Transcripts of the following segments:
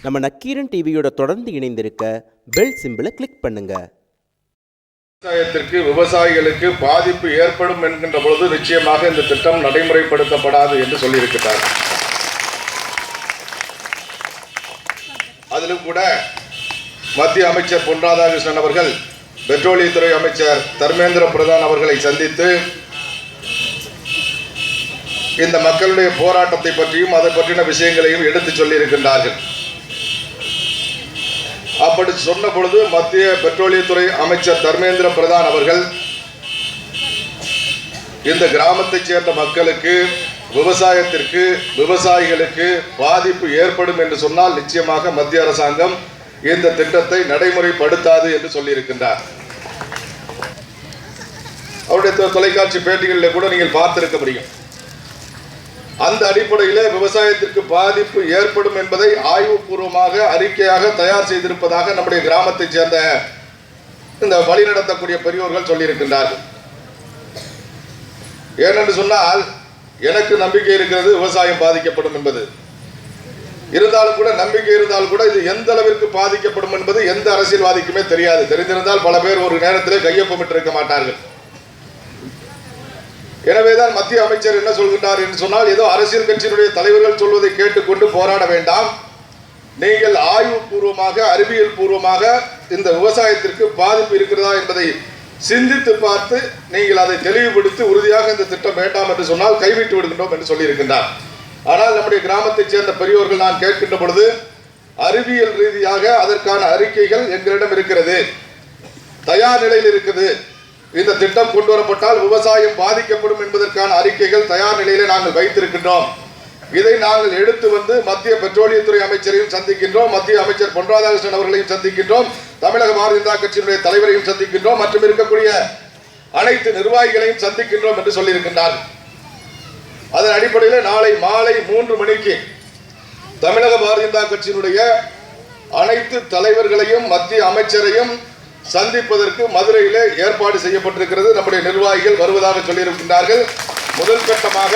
நம்ம நக்கீரன் டிவியோட தொடர்ந்து இணைந்திருக்க பெல் சிம்பிளை கிளிக் பண்ணுங்க. விவசாயிகளுக்கு பாதிப்பு ஏற்படும் என்கின்ற பொழுது நிச்சயமாக இந்த திட்டம் நடைமுறைப்படுத்தப்படாது என்று சொல்லியிருக்கிறார். அதிலும் கூட மத்திய அமைச்சர் பொன் ராதாகிருஷ்ணன் அவர்கள் பெட்ரோலியத்துறை அமைச்சர் தர்மேந்திர பிரதான் அவர்களை சந்தித்து இந்த மக்களுடைய போராட்டத்தை பற்றியும் அதை பற்றின விஷயங்களையும் எடுத்து சொல்லியிருக்கின்றார்கள். அப்படி சொன்ன பொழுது மத்திய பெட்ரோலியத்துறை அமைச்சர் தர்மேந்திர பிரதான் அவர்கள் இந்த கிராமத்தைச் சேர்ந்த மக்களுக்கு, விவசாயத்திற்கு, விவசாயிகளுக்கு பாதிப்பு ஏற்படும் என்று சொன்னால் நிச்சயமாக மத்திய அரசாங்கம் இந்த திட்டத்தை நடைமுறைப்படுத்தாது என்று சொல்லியிருக்கின்றார். அவருடைய தொலைக்காட்சி பேட்டிகளில் கூட நீங்கள் பார்த்திருக்க முடியும். அந்த அடிப்படையில் விவசாயத்திற்கு பாதிப்பு ஏற்படும் என்பதை ஆய்வுபூர்வமாக அறிக்கையாக தயார் செய்திருப்பதாக நம்முடைய கிராமத்தைச் சேர்ந்த இந்த வழிநடத்தக்கூடிய பெரியோர்கள் சொல்லியிருக்கின்றார்கள். ஏனென்று சொன்னால் எனக்கு நம்பிக்கை இருக்கிறது விவசாயம் பாதிக்கப்படும் என்பது. இருந்தாலும் கூட நம்பிக்கை இருந்தாலும் கூட இது எந்த அளவிற்கு பாதிக்கப்படும் என்பது எந்த அரசியல்வாதிக்குமே தெரியாது. தெரிந்திருந்தால் பல பேர் ஒரு நேரத்திலே கையொப்பமிட்டிருக்க மாட்டார்கள். எனவேதான் மத்திய அமைச்சர் என்ன சொல்கின்றார் என்று சொன்னால், ஏதோ அரசியல் கட்சியினுடைய தலைவர்கள் சொல்வதை கேட்டுக்கொண்டு போராட வேண்டாம், நீங்கள் ஆய்வுபூர்வமாக அறிவியல் பூர்வமாக இந்த விவசாயத்திற்கு பாதிப்பு இருக்கிறதா என்பதை சிந்தித்து பார்த்து நீங்கள் அதை தெளிவுபடுத்தி உறுதியாக இந்த திட்டம் வேண்டாம் என்று சொன்னால் கைவிட்டு விடுகின்றோம் என்று சொல்லியிருக்கின்றார். ஆனால் நம்முடைய கிராமத்தைச் சேர்ந்த பெரியோர்கள் நான் கேட்கின்ற பொழுது அறிவியல் ரீதியாக அதற்கான அறிக்கைகள் எங்களிடம் இருக்கிறது, தயார் நிலையில் இருக்குது. இந்த திட்டம் கொண்டு வரப்பட்டால் விவசாயம் பாதிக்கப்படும் என்பதற்கான அறிக்கைகள் தயார் நிலையிலே நாங்கள் வைத்திருக்கின்றோம். இதை நாங்கள் எடுத்து வந்து மத்திய பெட்ரோலியத்துறை அமைச்சரையும் சந்திக்கின்றோம், மத்திய அமைச்சர் பொன் ராதாகிருஷ்ணன் அவர்களையும் சந்திக்கின்றோம், தமிழக பாரதிய ஜனதா கட்சியினுடைய தலைவரையும் சந்திக்கின்றோம், மற்றும் இருக்கக்கூடிய அனைத்து நிர்வாகிகளையும் சந்திக்கின்றோம் என்று சொல்லியிருக்கின்றார்கள். அதன் அடிப்படையில் நாளை மாலை 3 மணிக்கு தமிழக பாரதிய ஜனதா கட்சியினுடைய அனைத்து தலைவர்களையும் மத்திய அமைச்சரையும் சந்திப்பதற்கு மதுரையிலே ஏற்பாடு செய்யப்பட்டிருக்கிறது. நம்முடைய நிர்வாகிகள் வருவதாக சொல்லியிருக்கின்றார்கள். முதல் கட்டமாக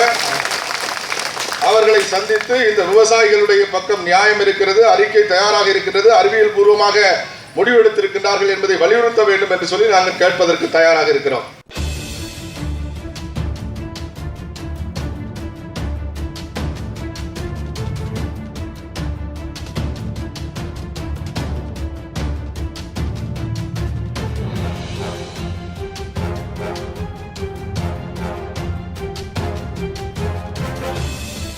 அவர்களை சந்தித்து இந்த விவசாயிகளுடைய பக்கம் நியாயம் இருக்கிறது, அறிக்கை தயாராக இருக்கிறது, அறிவியல் பூர்வமாக முடிவெடுத்திருக்கின்றார்கள் என்பதை வலியுறுத்த வேண்டும் என்று சொல்லி நாங்கள் கேட்பதற்கு தயாராக இருக்கிறோம்.